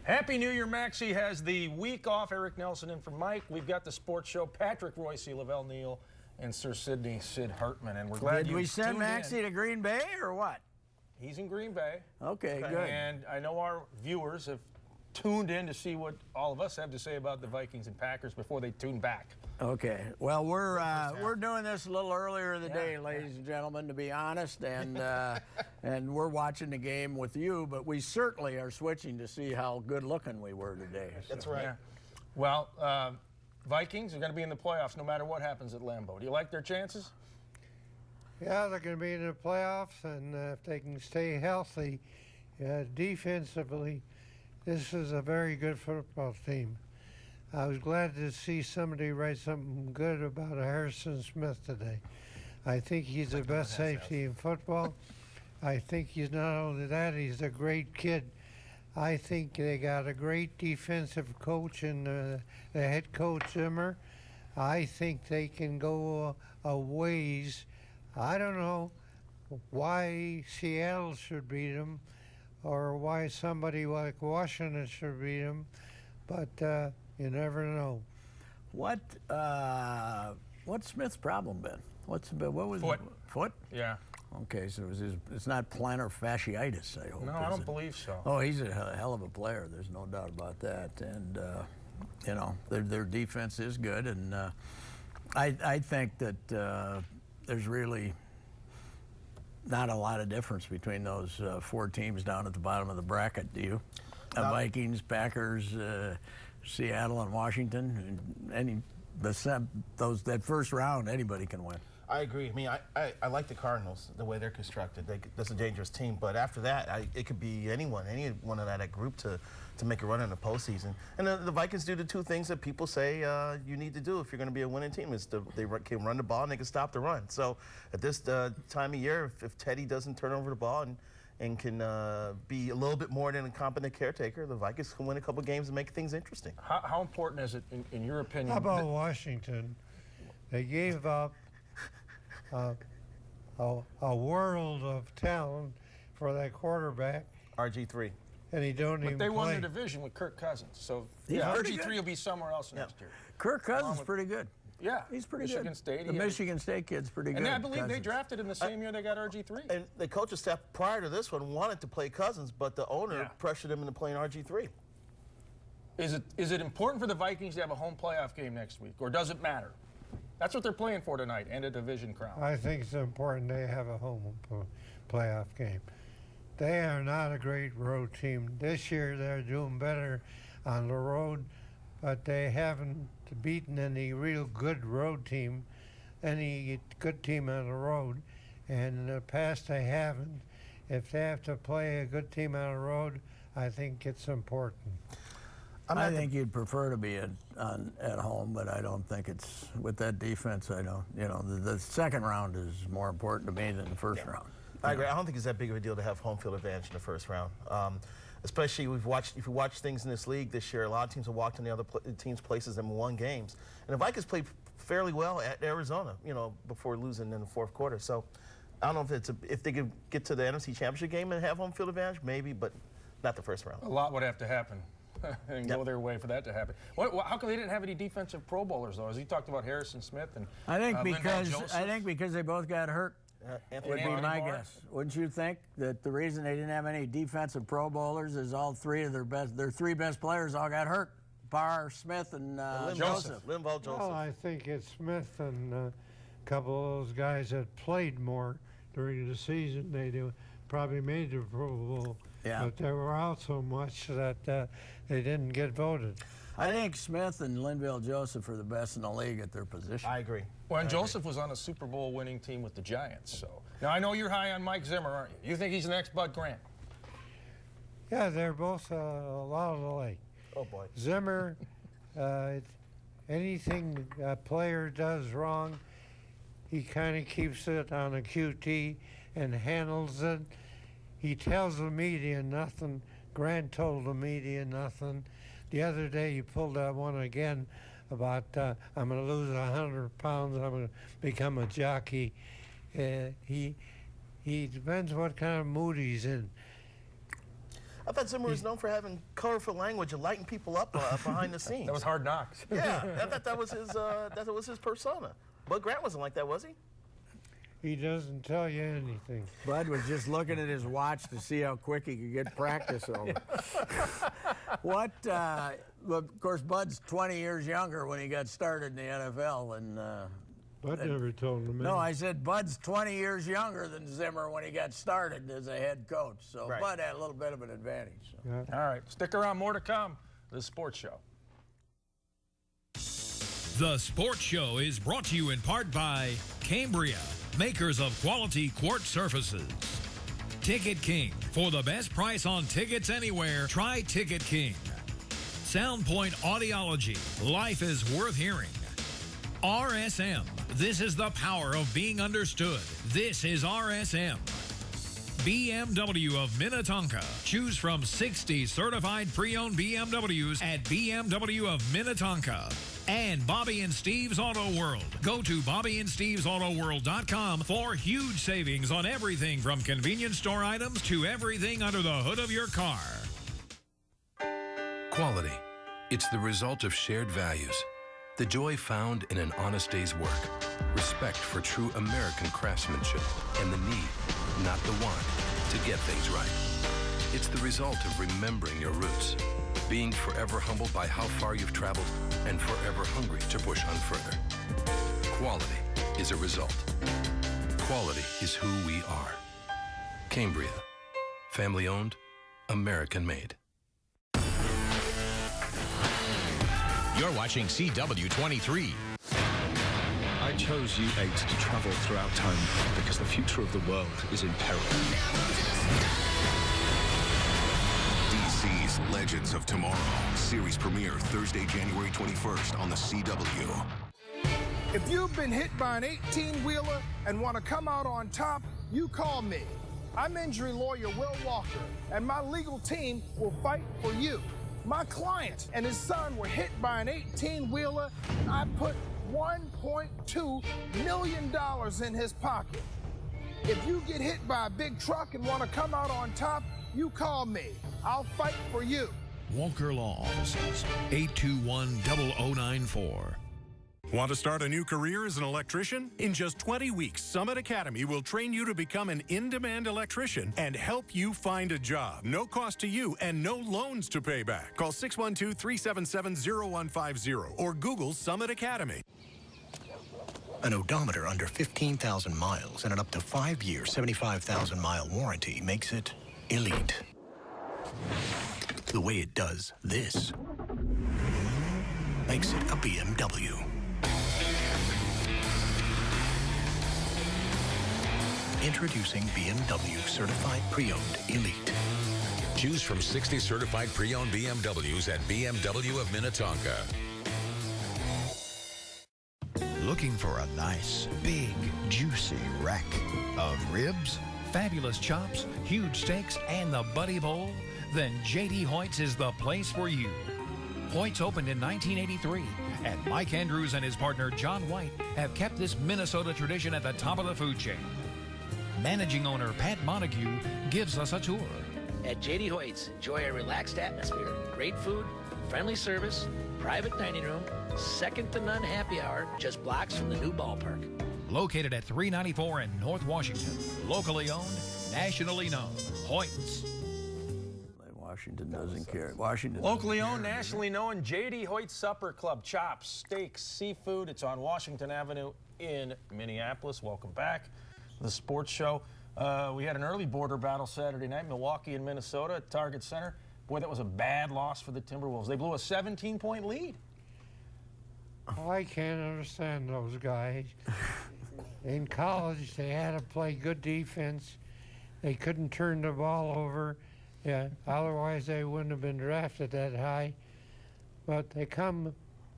Happy New Year, Maxie has the week off. Eric Nelson in for Mike. We've got the sports show. Patrick Royce, Lavelle Neal, and Sir Sidney Sid Hartman. And we're glad Did we send Maxie to Green Bay or what? He's in Green Bay. Okay, good. And I know our viewers have tuned in to see what all of us have to say about the Vikings and Packers before they tune back. Okay. Well, we're doing this a little earlier in the day, ladies and gentlemen, to be honest, and and we're watching the game with you, but we certainly are switching to see how good looking we were today. That's right. Yeah. Well, Vikings are going to be in the playoffs no matter what happens at Lambeau. Do you like their chances? Yeah, they're going to be in the playoffs, and if they can stay healthy, defensively, this is a very good football team. I was glad to see somebody write something good about Harrison Smith today. I think he's the best safety in football. I think he's not only that, he's a great kid. I think they got a great defensive coach in the head coach Zimmer. I think they can go a ways. I don't know why Seattle should beat them or why somebody like Washington should beat them, but you never know. What's Smith's problem been? What was foot? It? Foot? Yeah. Okay, so it's not plantar fasciitis, I hope. No, I don't believe so. Oh, he's a hell of a player. There's no doubt about that. And you know, their defense is good, and I think that there's really not a lot of difference between those four teams down at the bottom of the bracket. Do you? Vikings, Packers, Seattle, and Washington. And that first round, anybody can win. I agree. I mean, I like the Cardinals, the way they're constructed. That's a dangerous team. But after that, it could be anyone of that group to make a run in the postseason. And the Vikings do the two things that people say you need to do if you're going to be a winning team. Is they can run the ball and they can stop the run. So at this time of year, if Teddy doesn't turn over the ball and can be a little bit more than a competent caretaker, the Vikings can win a couple games and make things interesting. How important is it, in your opinion? How about Washington? They gave up a world of talent for that quarterback. RG3. And he don't even play. But they won the division with Kirk Cousins, so RG3 will be somewhere else next year. Kirk Cousins is pretty good. Yeah, he's pretty Michigan good. State. The Michigan State kid's pretty good. And I believe they drafted him the same year they got RG3. And the coaching staff prior to this one wanted to play Cousins, but the owner pressured him into playing RG3. Is it important for the Vikings to have a home playoff game next week, or does it matter? That's what they're playing for tonight, and a division crown. I think it's important they have a home playoff game. They are not a great road team. This year they're doing better on the road, but they haven't beaten any real good road team, any good team on the road. And in the past they haven't. If they have to play a good team on the road, I think it's important. I think you'd prefer to be at home, but I don't think it's with that defense. I don't. You know, the second round is more important to me than the first round. I agree. I don't think it's that big of a deal to have home field advantage in the first round. Especially if you watch things in this league this year, a lot of teams have walked in the other teams' places and won games. And the Vikings played fairly well at Arizona, you know, before losing in the fourth quarter. So I don't know if they could get to the NFC Championship game and have home field advantage, maybe, but not the first round. A lot would have to happen. And go their way for that to happen. How come they didn't have any defensive Pro Bowlers though? As he talked about Harrison Smith and I think because they both got hurt. Would be my guess. Wouldn't you think that the reason they didn't have any defensive Pro Bowlers is all three of their three best players all got hurt? Barr, Smith, and Joseph. Linval Joseph. Well, I think it's Smith and a couple of those guys that played more during the season. They probably made the Pro Bowl. Yeah. But they were out so much that they didn't get voted. I think Smith and Linval Joseph are the best in the league at their position. I agree. Well, and Joseph was on a Super Bowl winning team with the Giants. So now I know you're high on Mike Zimmer, aren't you? You think he's the next Bud Grant? Yeah, they're both a lot alike. Oh boy. Zimmer, anything a player does wrong, he kind of keeps it on a QT and handles it. He tells the media nothing. Grant told the media nothing. The other day he pulled that one again about I'm going to lose 100 pounds. I'm going to become a jockey. He depends what kind of mood he's in. I thought Zimmer was known for having colorful language and lighting people up behind the scenes. That was Hard Knocks. Yeah, I thought that was his persona. Bud Grant wasn't like that, was he? He doesn't tell you anything. Bud was just looking at his watch to see how quick he could get practice over. Of course, Bud's 20 years younger when he got started in the NFL. And Bud never told him. no, I said Bud's 20 years younger than Zimmer when he got started as a head coach. So Right. Bud had a little bit of an advantage. So. Yeah. All right, stick around. More to come. The Sports Show. The Sports Show is brought to you in part by Cambria, makers of quality quartz surfaces. Ticket King. For the best price on tickets anywhere, try Ticket King. Soundpoint Audiology. Life is worth hearing. RSM. This is the power of being understood. This is RSM. BMW of Minnetonka. Choose from 60 certified pre-owned BMWs at BMW of Minnetonka. And Bobby and Steve's Auto World. Go to BobbyandStevesAutoWorld.com for huge savings on everything from convenience store items to everything under the hood of your car. Quality. It's the result of shared values. The joy found in an honest day's work. Respect for true American craftsmanship and the need, not the want, to get things right. It's the result of remembering your roots, being forever humbled by how far you've traveled and forever hungry to push on further. Quality is a result. Quality is who we are. Cambria. Family owned, American made. You're watching CW-23. I chose you 8 to travel throughout time because the future of the world is in peril. DC's Legends of Tomorrow. Series premiere Thursday, January 21st on the CW. If you've been hit by an 18-wheeler and want to come out on top, you call me. I'm injury lawyer Will Walker, and my legal team will fight for you. My client and his son were hit by an 18-wheeler, and I put $1.2 million in his pocket. If you get hit by a big truck and want to come out on top, you call me. I'll fight for you. Walker Law Offices, 821-0094. Want to start a new career as an electrician? In just 20 weeks, Summit Academy will train you to become an in-demand electrician and help you find a job. No cost to you and no loans to pay back. Call 612-377-0150 or Google Summit Academy. An odometer under 15,000 miles and an up to 5-year, 75,000-mile warranty makes it elite. The way it does this makes it a BMW. Introducing BMW Certified Pre-Owned Elite. Choose from 60 certified pre-owned BMWs at BMW of Minnetonka. Looking for a nice, big, juicy rack of ribs, Fabulous chops, huge steaks, and the Buddy Bowl? Then J.D. Hoyt's is the place for you. Hoyt's opened in 1983, and Mike Andrews and his partner John White have kept this Minnesota tradition at the top of the food chain. Managing owner Pat Montague gives us a tour. At J.D. Hoyt's, enjoy a relaxed atmosphere, great food, friendly service, private dining room, second to none happy hour, just blocks from the new ballpark. Located at 394 in North Washington. Locally owned, nationally known. Hoyt's. Washington doesn't care. Washington. Locally owned, nationally known, J.D. Hoyt Supper Club. Chops, steaks, seafood. It's on Washington Avenue in Minneapolis. Welcome back. The Sports Show. We had an early border battle Saturday night, Milwaukee and Minnesota at Target Center. Boy, that was a bad loss for the Timberwolves. They blew a 17-point lead. Oh, I can't understand those guys. In college, they had to play good defense. They couldn't turn the ball over. Yeah, otherwise they wouldn't have been drafted that high. But they come,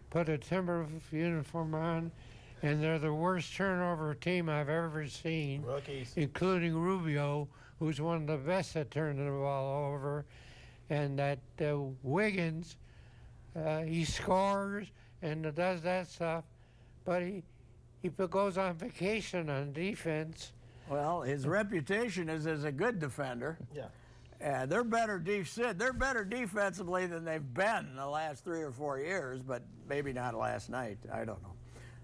put a Timber uniform on, and they're the worst turnover team I've ever seen. Rookies. Including Rubio, who's one of the best at turning the ball over. And that Wiggins, he scores and does that stuff, but he goes on vacation on defense. Well, his reputation is as a good defender. Yeah. Yeah, they're better defensively than they've been in the last 3 or 4 years, but maybe not last night. I don't know.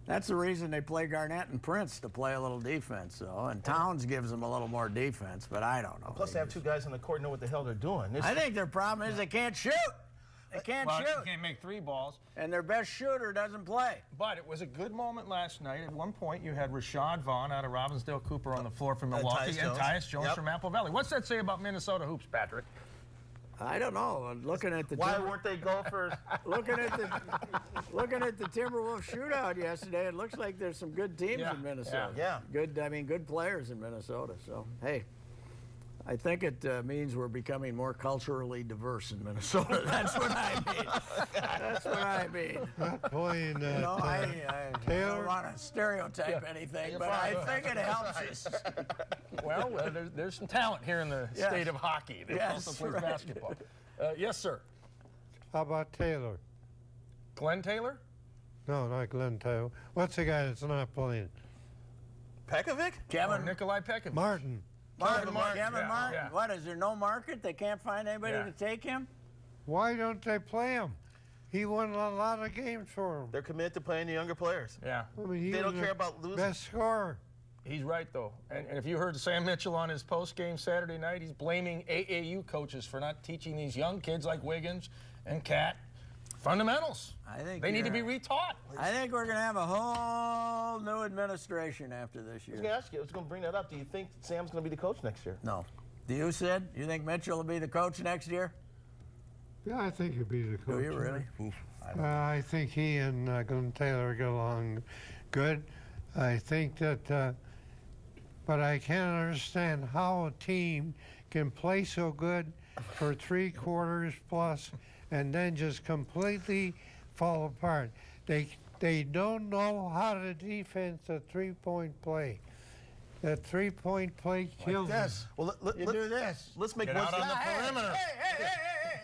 That's the reason they play Garnett and Prince, to play a little defense, though. And Towns gives them a little more defense, but I don't know. Plus, they have two guys on the court who know what the hell they're doing. I think their problem is they can't shoot. They can't shoot. You can't make 3 balls. And their best shooter doesn't play. But it was a good moment last night. At one point, you had Rashad Vaughn out of Robbinsdale Cooper on the floor from Milwaukee and Tyus Jones from Apple Valley. What's that say about Minnesota hoops, Patrick? I don't know. Looking at the why weren't they golfers? looking at the Timberwolves shootout yesterday, it looks like there's some good teams in Minnesota. Yeah. Good players in Minnesota. So hey, I think it means we're becoming more culturally diverse in Minnesota. That's what I mean. That's what I mean. Not playing I don't want to stereotype anything, but I think it helps us. Well, there's some talent here in the state of hockey that also plays basketball. Yes, sir. How about Taylor? Glenn Taylor? No, not Glenn Taylor. What's the guy that's not playing? Pekovic? Nikolai Pekovic. Martin. Kevin Martin. Yeah. What, is there no market? They can't find anybody to take him? Why don't they play him? He won a lot of games for them. They're committed to playing the younger players. Yeah. I mean, they don't care about losing. Best scorer. He's right, though. And if you heard Sam Mitchell on his post-game Saturday night, he's blaming AAU coaches for not teaching these young kids like Wiggins and Cat fundamentals. I think they need to be retaught. I think we're going to have a whole new administration after this year. I was going to ask you, I was going to bring that up. Do you think Sam's going to be the coach next year? No. Do you, Sid? You think Mitchell will be the coach next year? Yeah, I think he'll be the coach. Do you really? I think he and Glenn Taylor get along good. I think that, but I can't understand how a team can play so good for 3 quarters plus and then just completely fall apart. They don't know how to defend the 3-point play. That 3-point play kills them. Well, you do this. Let's make Get one out thing. on the perimeter.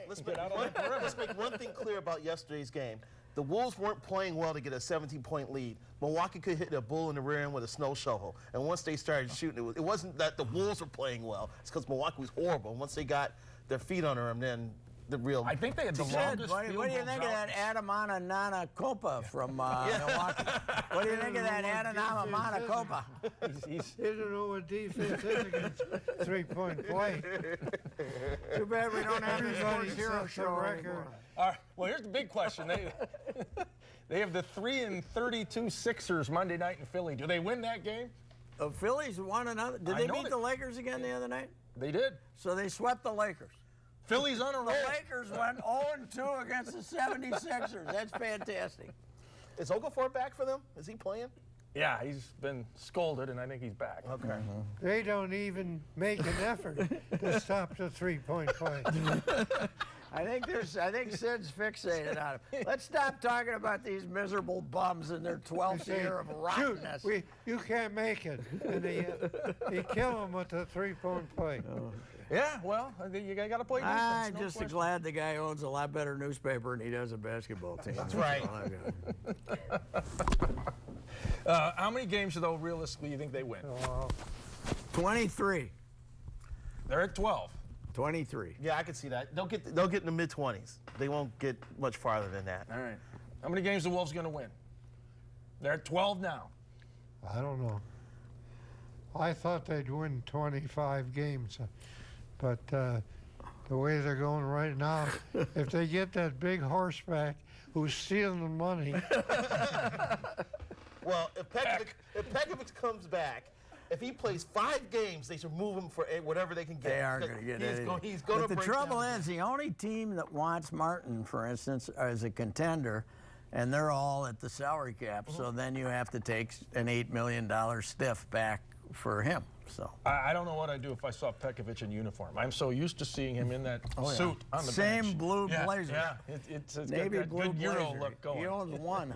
Let's make one thing clear about yesterday's game. The Wolves weren't playing well to get a 17-point lead. Milwaukee could hit a bull in the rear end with a snow shovel. And once they started shooting, it wasn't that the Wolves were playing well. It's because Milwaukee was horrible. And once they got their feet under them, then the real... I think they had the longest What do you think of that Adamana Nana Copa from Milwaukee? What do you think of that Adamana Nana Copa? He don't know what defense is against 3-point play. Too bad we don't have any sports hero show record. All right. Well, here's the big question. They have the 3-32 Sixers Monday night in Philly. Do they win that game? The Phillies won another. Did they beat the Lakers again the other night? They did. So they swept the Lakers. Phillies on a roll. The Lakers went 0-2 against the 76ers. That's fantastic. Is Okafor back for them? Is he playing? Yeah, he's been scolded, and I think he's back. Okay. They don't even make an effort to stop the 3-point play. I think Sid's fixated on it. Let's stop talking about these miserable bums in their 12th year of rottenness. Shoot, you can't make it. And they kill them with the 3-point play. Yeah, well, you got to play defense. I'm just glad the guy owns a lot better newspaper than he does a basketball team. That's right. How many games, though, realistically, you think they win? 23. They're at 12. 23. Yeah, I can see that. They'll get in the mid-20s. They won't get much farther than that. All right. How many games are the Wolves going to win? They're at 12 now. I don't know. I thought they'd win 25 games. But the way they're going right now, if they get that big horseback who's stealing the money. Well, if Pekovic comes back, if he plays 5 games, they should move him for whatever they can get. They are going to get it. He's going to But the trouble is, the only team that wants Martin, for instance, as a contender, and they're all at the salary cap, so then you have to take an $8 million stiff back for him. So I don't know what I'd do if I saw Pekovic in uniform. I'm so used to seeing him in that suit on the same bench. blue blazer. Yeah, it's navy got blue good Euro blazer. look going. He owns one.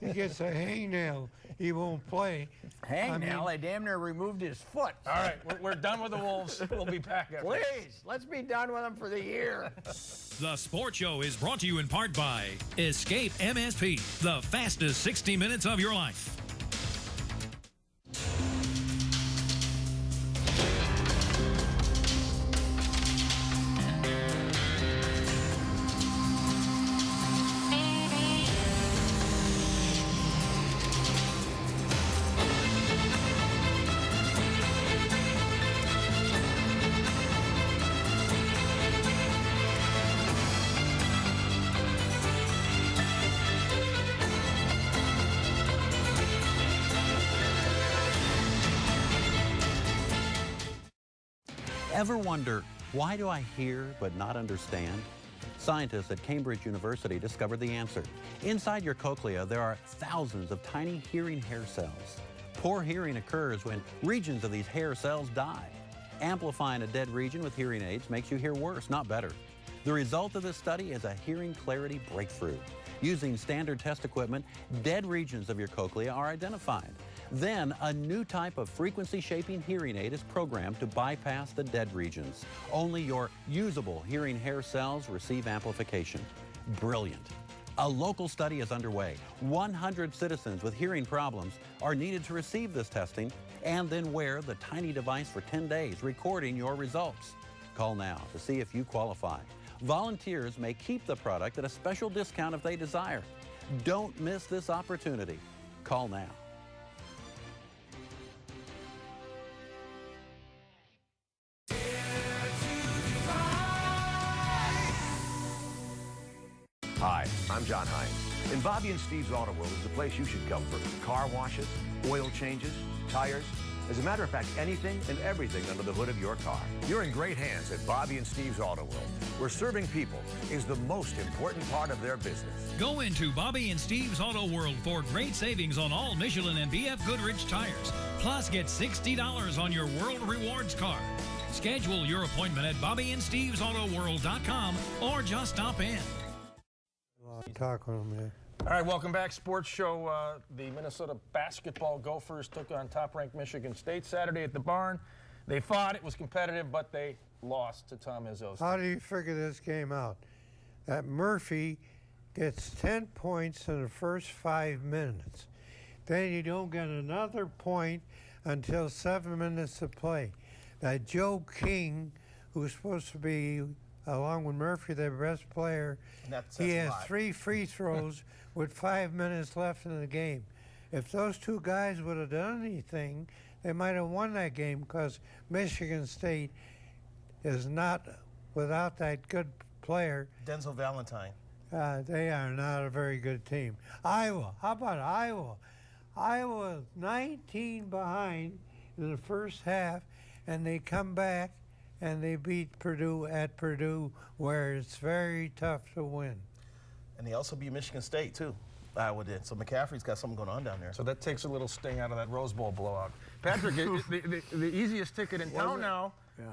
He gets a hangnail. He won't play. Hangnail? They damn near removed his foot. All right, we're done with the Wolves. We'll be back after. Please, let's be done with them for the year. The Sports Show is brought to you in part by Escape MSP, the fastest 60 minutes of your life. Ever wonder, why do I hear but not understand? Scientists at Cambridge University discovered the answer. Inside your cochlea, there are thousands of tiny hearing hair cells. Poor hearing occurs when regions of these hair cells die. Amplifying a dead region with hearing aids makes you hear worse, not better. The result of this study is a hearing clarity breakthrough. Using standard test equipment, dead regions of your cochlea are identified. Then, a new type of frequency-shaping hearing aid is programmed to bypass the dead regions. Only your usable hearing hair cells receive amplification. Brilliant. A local study is underway. 100 citizens with hearing problems are needed to receive this testing and then wear the tiny device for 10 days, recording your results. Call now to see if you qualify. Volunteers may keep the product at a special discount if they desire. Don't miss this opportunity. Call now. Hi, I'm John Hines. And Bobby and Steve's Auto World is the place you should come for car washes, oil changes, tires. As a matter of fact, anything and everything under the hood of your car. You're in great hands at Bobby and Steve's Auto World, where serving people is the most important part of their business. Go into Bobby and Steve's Auto World for great savings on all Michelin and BF Goodrich tires. Plus, get $60 on your World Rewards card. Schedule your appointment at BobbyandStevesAutoWorld.com or just stop in. Talk on them, All right, welcome back. Sports show. The Minnesota basketball Gophers took on top-ranked Michigan State Saturday at the Barn. They fought. It was competitive, but they lost to Tom Izzo's. How do you figure this game out? That Murphy gets 10 points in the first 5 minutes. Then you don't get another point until 7 minutes to play. That Joe King, who's supposed to be, along with Murphy, their best player, he has 3 free throws with 5 minutes left in the game. If those two guys would have done anything, they might have won that game, because Michigan State is not, without that good player. Denzel Valentine. They are not a very good team. Iowa, how about Iowa? Iowa 19 behind in the first half, and they come back and they beat Purdue at Purdue, where it's very tough to win. And they also beat Michigan State, too. Iowa did. So McCaffrey's got something going on down there. So that takes a little sting out of that Rose Bowl blowout. Patrick, the easiest ticket in town now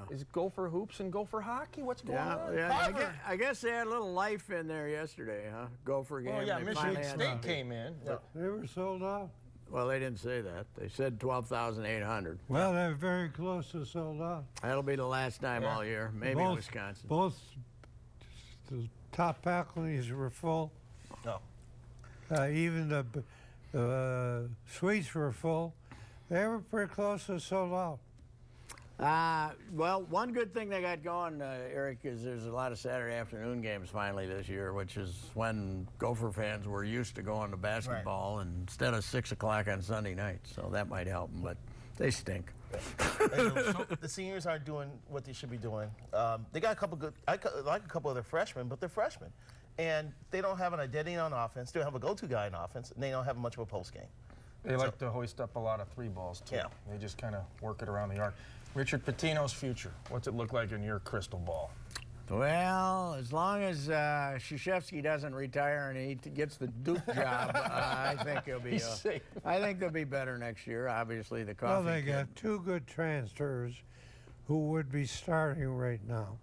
is Gopher Hoops and Gopher Hockey. What's going on? Yeah, I guess they had a little life in there yesterday, huh? Gopher game. Well, yeah, Michigan State came in. They were sold out. Well, they didn't say that. They said 12,800. Well, they're very close to sold out. That'll be the last time all year. Maybe Wisconsin. Both the top faculties were full. No. Even the suites were full. They were pretty close to sold out. Well, one good thing they got going, Eric, is there's a lot of Saturday afternoon games finally this year, which is when Gopher fans were used to going to basketball instead of 6 o'clock on Sunday night. So that might help them, but they stink. So the seniors aren't doing what they should be doing. They got a couple good, like a couple of their freshmen, but they're freshmen. And they don't have an identity on offense. They don't have a go-to guy on offense, and they don't have much of a post game. They like to hoist up a lot of 3 balls, too. Yeah. They just kind of work it around the arc. Richard Pitino's future, what's it look like in your crystal ball? Well, as long as Krzyzewski doesn't retire and he gets the Duke job, I think he'll be. I think they'll be better next year. Obviously, the coffee. Well, they got 2 good transfers who would be starting right now,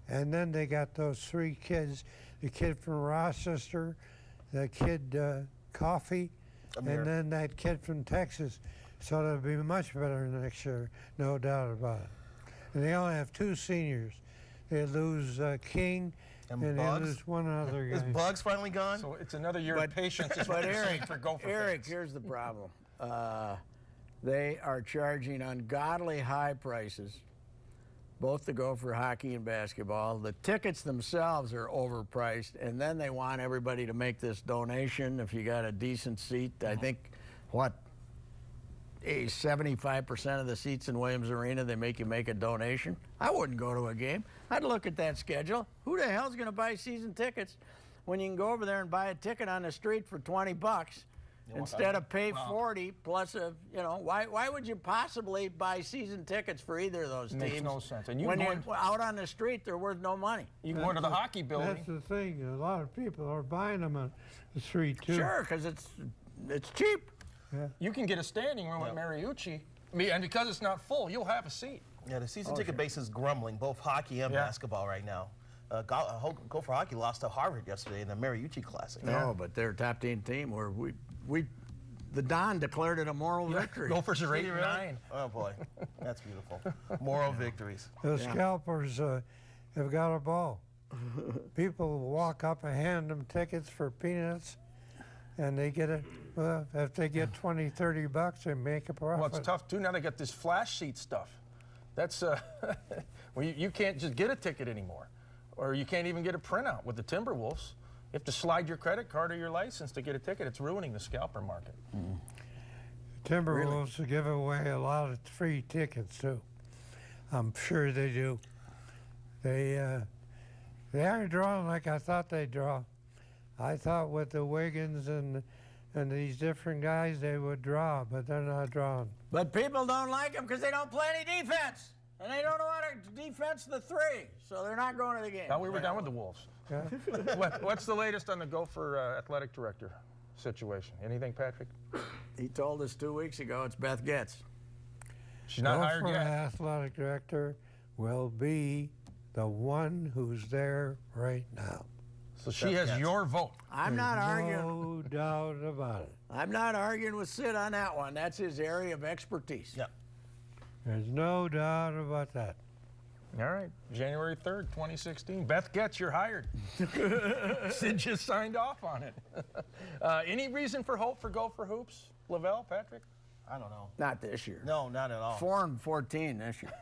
and then they got those 3 kids: the kid from Rochester, the kid Coffee, and then that kid from Texas. So they'll be much better next year, no doubt about it. And they only have 2 seniors. They lose King, and they lose one other guy. Is Bugs finally gone? So it's another year of patience. But Eric, here's the problem. They are charging ungodly high prices, both the Gopher hockey and basketball. The tickets themselves are overpriced, and then they want everybody to make this donation if you got a decent seat. I think, 75% of the seats in Williams Arena, they make you make a donation. I wouldn't go to a game. I'd look at that schedule. Who the hell's going to buy season tickets when you can go over there and buy a ticket on the street for $20 instead of pay 40 plus a, you know, why would you possibly buy season tickets for either of those teams? Makes no sense. And when you're out on the street, they're worth no money. You can go to the hockey building. That's the thing. A lot of people are buying them on the street too. Sure, because it's cheap. Yeah. You can get a standing room at Mariucci, and because it's not full, you'll have a seat. Yeah, the season ticket base is grumbling, both hockey and basketball right now. Gopher Hockey lost to Harvard yesterday in the Mariucci Classic. No, but they're a top 10 team where the Don declared it a moral victory. Gophers are 8-9. Oh boy, that's beautiful. Moral victories. The scalpers have got a ball. People walk up and hand them tickets for peanuts, and they get it. Well, if they get 20, 30 bucks, they make a profit. Well, it's tough too. Now they got this flash seat stuff. That's well, you can't just get a ticket anymore, or you can't even get a printout with the Timberwolves. You have to slide your credit card or your license to get a ticket. It's ruining the scalper market. Timberwolves give away a lot of free tickets too. I'm sure they do. They aren't drawing like I thought they'd draw. I thought with the Wiggins and these different guys they would draw, but they're not drawing. But people don't like them because they don't play any defense, and they don't know how to defense the three, so they're not going to the game. Now we were done with the Wolves. Yeah. What's the latest on the Gopher athletic director situation? Anything, Patrick? He told us 2 weeks ago it's Beth Getz. She's not hired Gopher yet. athletic director will be the one who's there right now. So she has your vote. I'm not arguing. No doubt about it. I'm not arguing with Sid on that one. That's his area of expertise. Yeah. There's no doubt about that. All right, January 3rd, 2016. Beth Getz, you're hired. Sid just signed off on it. Any reason for hope for Gopher Hoops? Lavelle, Patrick? I don't know. Not this year. No, not at all. 4-14 this year.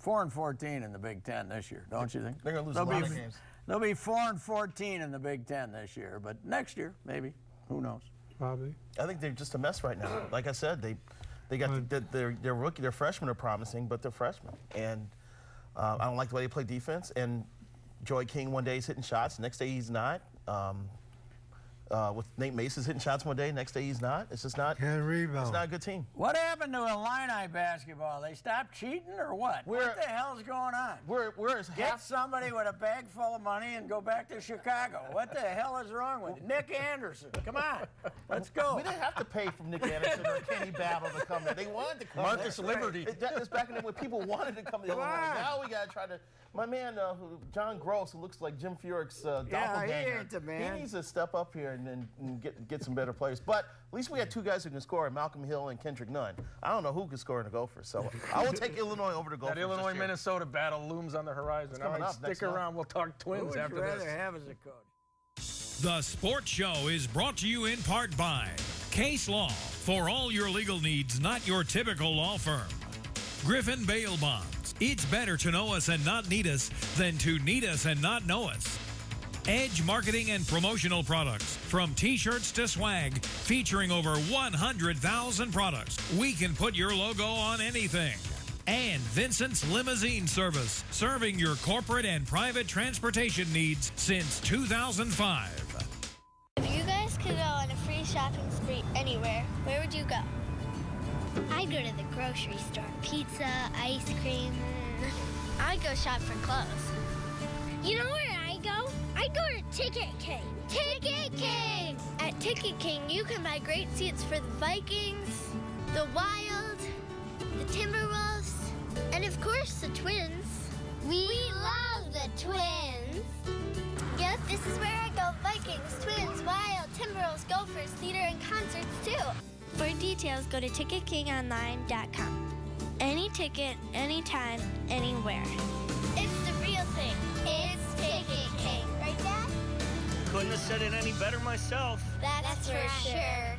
4-14 in the Big Ten this year, don't you think? They're going to lose a lot of games. They'll be 4-14 in the Big Ten this year, but next year, maybe. Who knows? Probably. I think they're just a mess right now. Like I said, they got their rookie, their freshmen are promising, but they're freshmen. And I don't like the way they play defense. And Joy King one day he's hitting shots, next day he's not. With Nate Mason's hitting shots one day, next day he's not. It's just not. Can't rebound. It's not a good team. What happened to Illini basketball? They stopped cheating or what? What the hell's going on? We're as Get somebody with a bag full of money and go back to Chicago. What the hell is wrong with it? Nick Anderson, come on, let's go. We didn't have to pay for Nick Anderson or Kenny Battle to come there. They wanted to come Marcus there. Liberty. It's back in the day when people wanted to come to Illinois. Now we got to try to. My man, John Gross, who looks like Jim Furyk's doppelganger. he ain't the man. He needs to step up here and get some better players. But at least we had two guys who can score, Malcolm Hill and Kendrick Nunn. I don't know who can score in the Gophers, so I will take Illinois over the Gophers. That Illinois-Minnesota battle looms on the horizon. All right, stick around. We'll talk Twins after this. Who would you rather have as a coach? The Sports Show is brought to you in part by Case Law. For all your legal needs, not your typical law firm. Griffin Bail Bonds. It's better to know us and not need us than to need us and not know us. Edge Marketing and Promotional Products. From T-shirts to swag, featuring over 100,000 products. We can put your logo on anything. And Vincent's Limousine Service, serving your corporate and private transportation needs since 2005. If you guys could go on a free shopping spree anywhere, where would you go? I'd go to the grocery store. Pizza, ice cream. I'd go shop for clothes. You know where I go? I'd go to Ticket King. Ticket King! At Ticket King, you can buy great seats for the Vikings, the Wild, the Timberwolves, and of course the Twins. We love the Twins! Yep, this is where I go. Vikings, Twins, Wild, Timberwolves, Gophers, theater, and concerts too. For details, go to TicketKingOnline.com. Any ticket, anytime, anywhere. It's the real thing. It's Ticket King. Right, Dad? Couldn't have said it any better myself. That's for sure.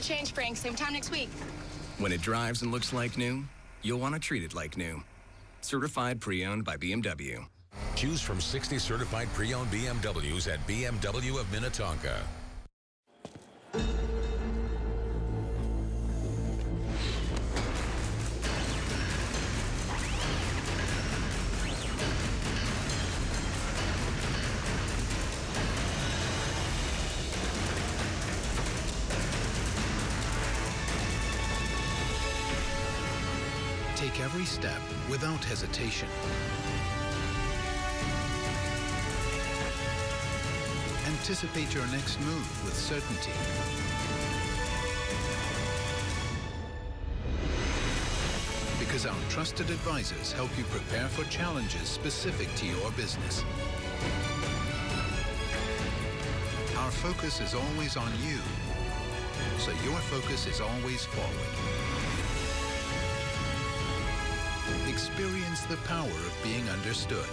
Change spring, same time next week. When it drives and looks like new, you'll want to treat it like new. certified pre-owned by BMW. Choose from 60 certified pre-owned BMWs at BMW of Minnetonka. Take every step without hesitation. Anticipate your next move with certainty. Because our trusted advisors help you prepare for challenges specific to your business. Our focus is always on you, so your focus is always forward. Experience the power of being understood.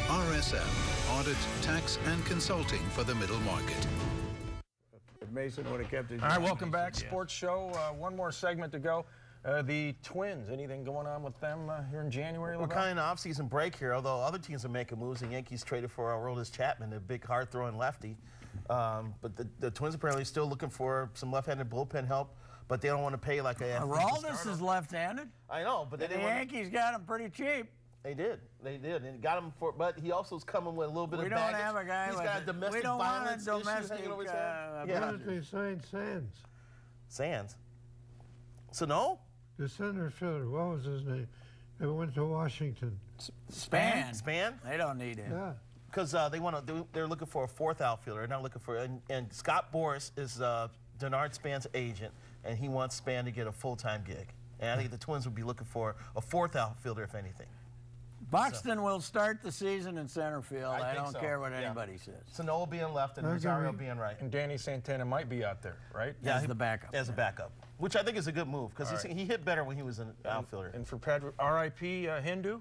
RSM, audit, tax, and consulting for the middle market. Mason would have kept his. All right, welcome back, Sports Show. One more segment to go. The Twins, anything going on with them here in January? We're kind of off-season break here, although other teams are making moves. The Yankees traded for Aroldis Chapman, a big hard-throwing lefty. But the Twins apparently still looking for some left-handed bullpen help, but they don't want to pay like a. Aroldis is left-handed. I know, but the Yankees got him pretty cheap. They did, and got him for. But he also is coming with a little bit of baggage. We don't have a guy. He's got a domestic violence issue hanging over his head. Why did they sign Sands? Sands. Sano? The center fielder. What was his name? They went to Washington. Span. Span? They don't need him. Yeah. Because they're looking for a fourth outfielder. They're not looking for. And Scott Boras is Denard Span's agent, and he wants Span to get a full-time gig. And I think the Twins would be looking for a fourth outfielder, if anything. Buxton will start the season in center field. I don't so. care what anybody says. Sano being left and Rosario being right. And Danny Santana might be out there, right? Yeah, as the backup. As a backup, which I think is a good move because he hit better when he was an outfielder. And for R.I.P. Hindu?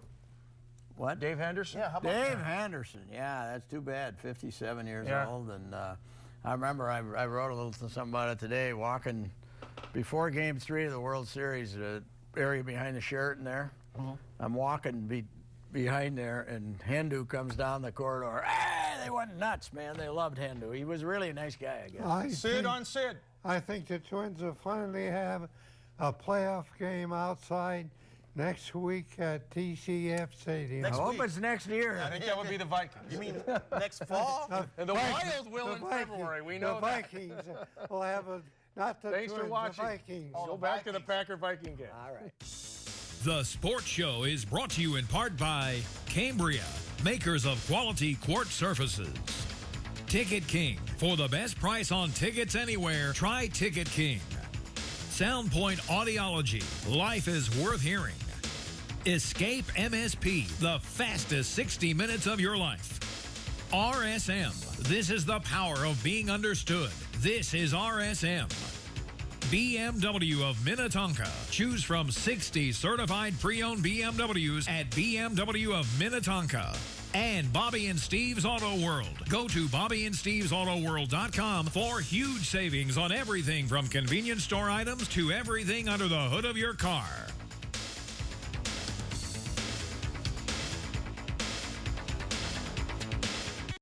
What? Dave Henderson? Yeah, how about Dave Henderson. Yeah, that's too bad. 57 years old. And I remember I wrote a little something about it today, walking before Game 3 of the World Series, the area behind the Sheraton there. Mm-hmm. I'm walking behind there, and Hindu comes down the corridor. They went nuts, man. They loved Hindu. He was really a nice guy, I guess. Sid on Sid. I think the Twins will finally have a playoff game outside next week at TCF Stadium. I hope it's next year. I think that would be the Vikings. You mean next fall? And the Wild will in February. We know the Vikings will have not the Thanks Twins, for watching. the Vikings. Go back to the Packer-Viking game. All right. The Sports Show is brought to you in part by Cambria, makers of quality quartz surfaces. Ticket King. For the best price on tickets anywhere, try Ticket King. Soundpoint Audiology. Life is worth hearing. Escape MSP. The fastest 60 minutes of your life. RSM. This is the power of being understood. This is RSM. BMW of Minnetonka. Choose from 60 certified pre-owned BMWs at BMW of Minnetonka. And Bobby and Steve's Auto World. Go to BobbyandSteve'sAutoWorld.com for huge savings on everything from convenience store items to everything under the hood of your car.